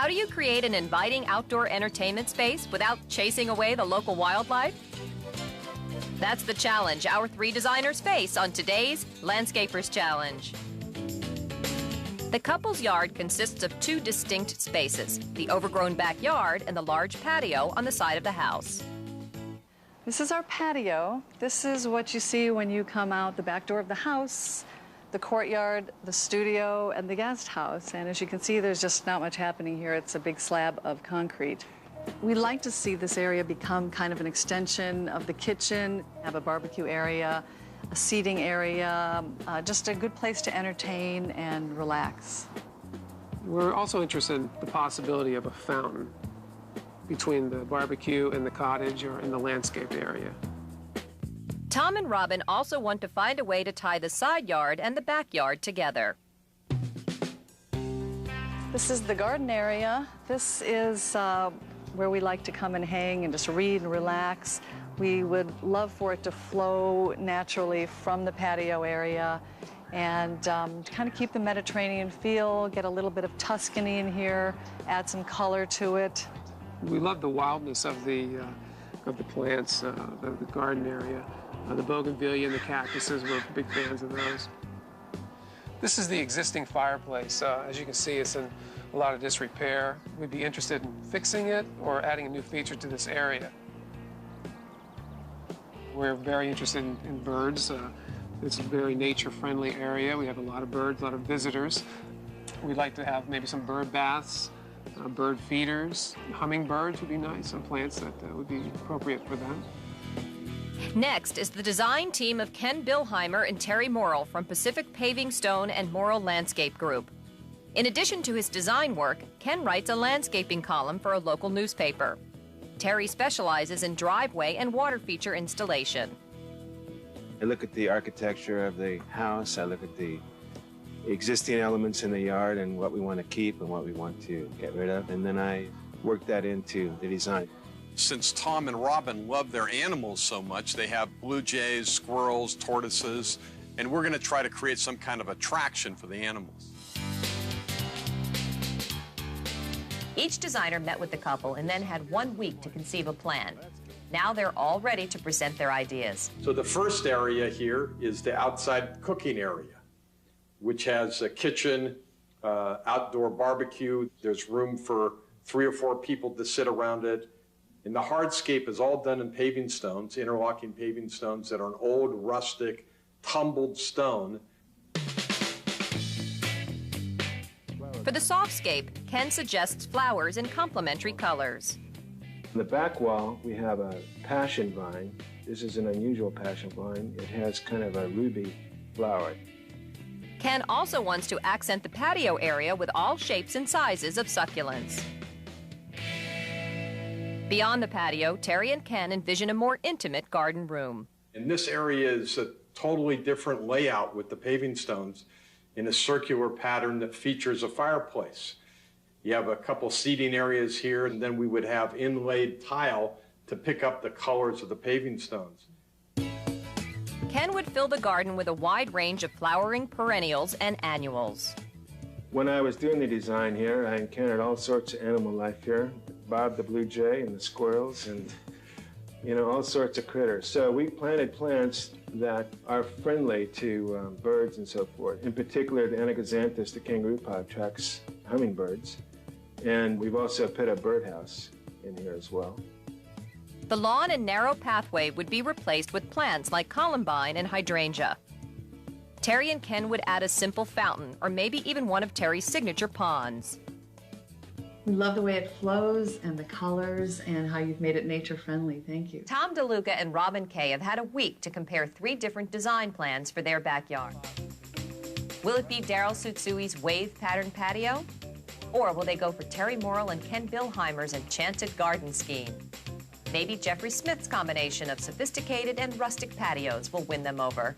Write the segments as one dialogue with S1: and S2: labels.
S1: do you create an inviting outdoor entertainment space without chasing away the local wildlife? That's the challenge our three designers face on today's Landscapers Challenge. The couple's yard consists of two distinct spaces, the overgrown backyard and the large patio on the side of the house.
S2: This is our patio. This is what you see when you come out the back door of the house, the courtyard, the studio, and the guest house. And as you can see, there's just not much happening here. It's a big slab of concrete. We like to see this area become kind of an extension of the kitchen, have a barbecue area, a seating area, just a good place to entertain and relax.
S3: We're also interested in the possibility of a fountain between the barbecue and the cottage or in the landscaped area.
S1: Tom and Robin also want to find a way to tie the side yard and the backyard together.
S2: This is the garden area. This is where we like to come and hang and just read and relax. We would love for it to flow naturally from the patio area and kind of keep the Mediterranean feel, get a little bit of Tuscany in here, add some color to it.
S3: We love the wildness of the plants, the garden area. The bougainvillea and the cactuses, we're big fans of those. This is the existing fireplace. As you can see, it's in a lot of disrepair. We'd be interested in fixing it or adding a new feature to this area. We're very interested in birds. It's a very nature-friendly area. We have a lot of birds, a lot of visitors. We'd like to have maybe some bird baths, bird feeders. Hummingbirds would be nice, some plants that would be appropriate for them.
S1: Next is the design team of Ken Billheimer and Terry Morrill from Pacific Paving, Stone and Morrill Landscape Group. In addition to his design work, Ken writes a landscaping column for a local newspaper. Terry specializes in driveway and water feature installation.
S4: I look at the architecture of the house, I look at the existing elements in the yard and what we want to keep and what we want to get rid of, and then I work that into the design.
S5: Since Tom and Robin love their animals so much, they have blue jays, squirrels, tortoises, and we're going to try to create some kind of attraction for the animals.
S1: Each designer met with the couple and then had 1 week to conceive a plan. Now they're all ready to present their ideas.
S5: So the first area here is the outside cooking area, which has a kitchen, outdoor barbecue. There's room for 3 or 4 people to sit around it. And the hardscape is all done in paving stones, interlocking paving stones that are an old, rustic, tumbled stone.
S1: For the softscape, Ken suggests flowers in complementary colors.
S4: On the back wall, we have a passion vine. This is an unusual passion vine. It has kind of a ruby flower.
S1: Ken also wants to accent the patio area with all shapes and sizes of succulents. Beyond the patio, Terry and Ken envision a more intimate garden room.
S5: And this area is a totally different layout with the paving stones in a circular pattern that features a fireplace. You have a couple seating areas here, and then we would have inlaid tile to pick up the colors of the paving stones.
S1: Ken would fill the garden with a wide range of flowering perennials and annuals.
S4: When I was doing the design here, I encountered all sorts of animal life here. Bob the blue jay and the squirrels and, all sorts of critters. So we planted plants that are friendly to birds and so forth. In particular, the Anaxanthus, the kangaroo paw, attracts hummingbirds. And we've also put a birdhouse in here as well.
S1: The lawn and narrow pathway would be replaced with plants like columbine and hydrangea. Terry and Ken would add a simple fountain or maybe even one of Terry's signature ponds.
S2: We love the way it flows and the colors and how you've made it nature-friendly. Thank you.
S1: Tom DeLuca and Robin Kay have had a week to compare 3 different design plans for their backyard. Will it be Daryl Sutsui's wave pattern patio? Or will they go for Terry Morrill and Ken Billheimer's enchanted garden scheme? Maybe Jeffrey Smith's combination of sophisticated and rustic patios will win them over.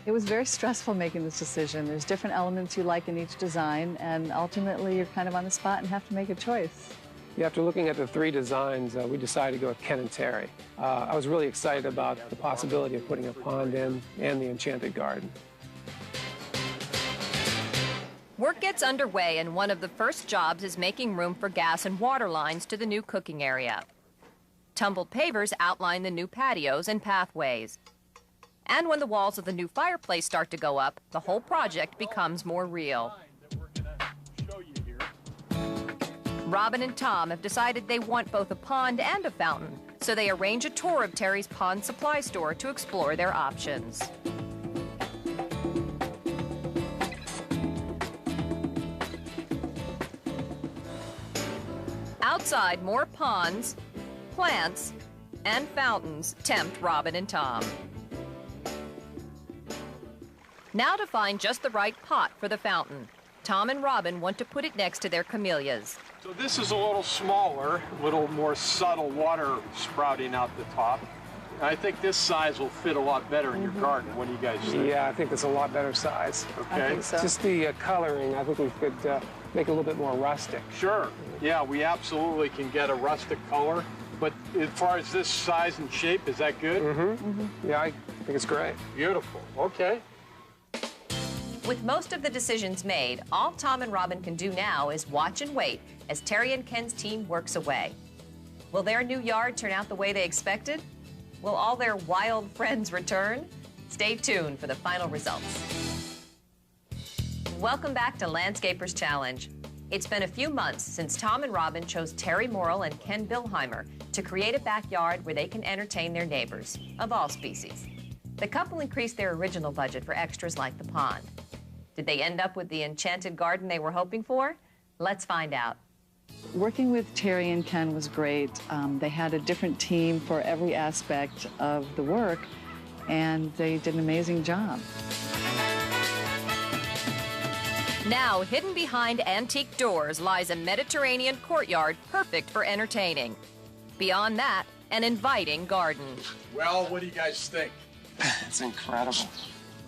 S2: It was very stressful making this decision. There's different elements you like in each design, and ultimately you're kind of on the spot and have to make a choice.
S3: Yeah, after looking at the 3 designs, we decided to go with Ken and Terry. I was really excited about the possibility of putting a pond in and the enchanted garden.
S1: Work gets underway, and one of the first jobs is making room for gas and water lines to the new cooking area. Tumbled pavers outline the new patios and pathways. And when the walls of the new fireplace start to go up, the whole project becomes more real. Robin and Tom have decided they want both a pond and a fountain, so they arrange a tour of Terry's pond supply store to explore their options. Outside, more ponds, plants, and fountains tempt Robin and Tom. Now to find just the right pot for the fountain. Tom and Robin want to put it next to their camellias.
S5: So this is a little smaller, a little more subtle water sprouting out the top. I think this size will fit a lot better in your garden. What do you guys think?
S3: Yeah, I think it's a lot better size.
S5: Okay.
S2: I think so.
S3: Just the coloring, I think we could make it a little bit more rustic.
S5: Sure. Yeah, we absolutely can get a rustic color. But as far as this size and shape, is that good?
S3: Yeah, I think it's great.
S5: Beautiful. Okay.
S1: With most of the decisions made, all Tom and Robin can do now is watch and wait as Terry and Ken's team works away. Will their new yard turn out the way they expected? Will all their wild friends return? Stay tuned for the final results. Welcome back to Landscapers Challenge. It's been a few months since Tom and Robin chose Terry Morrill and Ken Billheimer to create a backyard where they can entertain their neighbors, of all species. The couple increased their original budget for extras like the pond. Did they end up with the enchanted garden they were hoping for? Let's find out.
S2: Working with Terry and Ken was great. They had a different team for every aspect of the work, and they did an amazing job.
S1: Now, hidden behind antique doors lies a Mediterranean courtyard perfect for entertaining. Beyond that, an inviting garden.
S5: Well, what do you guys think?
S3: It's incredible.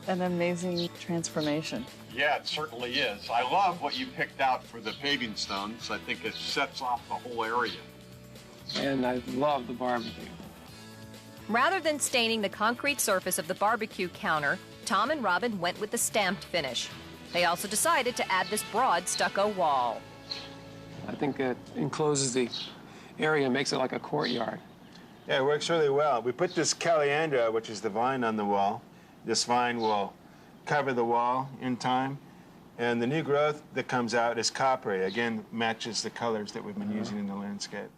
S2: An amazing transformation.
S5: Yeah, it certainly is. I love what you picked out for the paving stones. I think it sets off the whole area.
S3: And I love the barbecue.
S1: Rather than staining the concrete surface of the barbecue counter, Tom and Robin went with the stamped finish. They also decided to add this broad stucco wall.
S3: I think it encloses the area and makes it like a courtyard.
S4: Yeah, it works really well. We put this caliandra, which is the vine, on the wall. This vine will cover the wall in time. And the new growth that comes out is coppery. Again, matches the colors that we've been using in the landscape.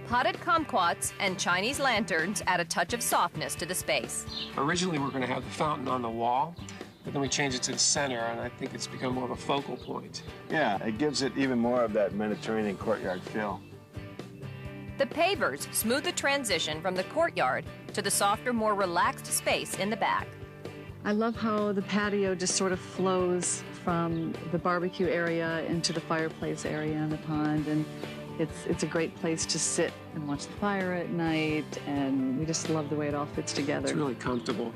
S1: Potted kumquats and Chinese lanterns add a touch of softness to the space.
S3: Originally, we were going to have the fountain on the wall, but then we changed it to the center, and I think it's become more of a focal point.
S4: Yeah, it gives it even more of that Mediterranean courtyard feel.
S1: The pavers smooth the transition from the courtyard to the softer, more relaxed space in the back.
S2: I love how the patio just sort of flows from the barbecue area into the fireplace area and the pond, and it's a great place to sit and watch the fire at night, and we just love the way it all fits together.
S3: It's really comfortable.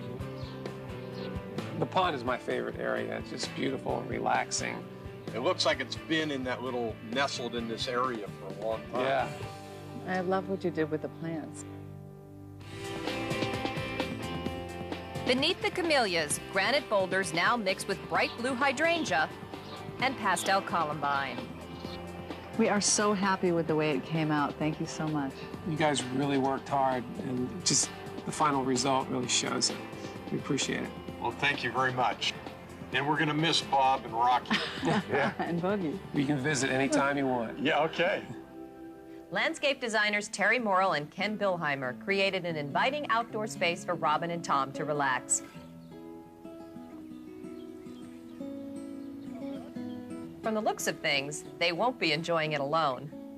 S3: The pond is my favorite area. It's just beautiful and relaxing.
S5: It looks like it's been in that little, nestled in this area for a long time.
S3: Yeah.
S2: I love what you did with the plants.
S1: Beneath the camellias, granite boulders now mix with bright blue hydrangea and pastel columbine.
S2: We are so happy with the way it came out. Thank you so much.
S3: You guys really worked hard, and just the final result really shows it. We appreciate it.
S5: Well, thank you very much. And we're going to miss Bob and Rocky.
S3: Yeah.
S2: And Boogie.
S3: You can visit anytime you want.
S5: Yeah, okay.
S1: Landscape designers Terry Morrill and Ken Billheimer created an inviting outdoor space for Robin and Tom to relax. From the looks of things, they won't be enjoying it alone.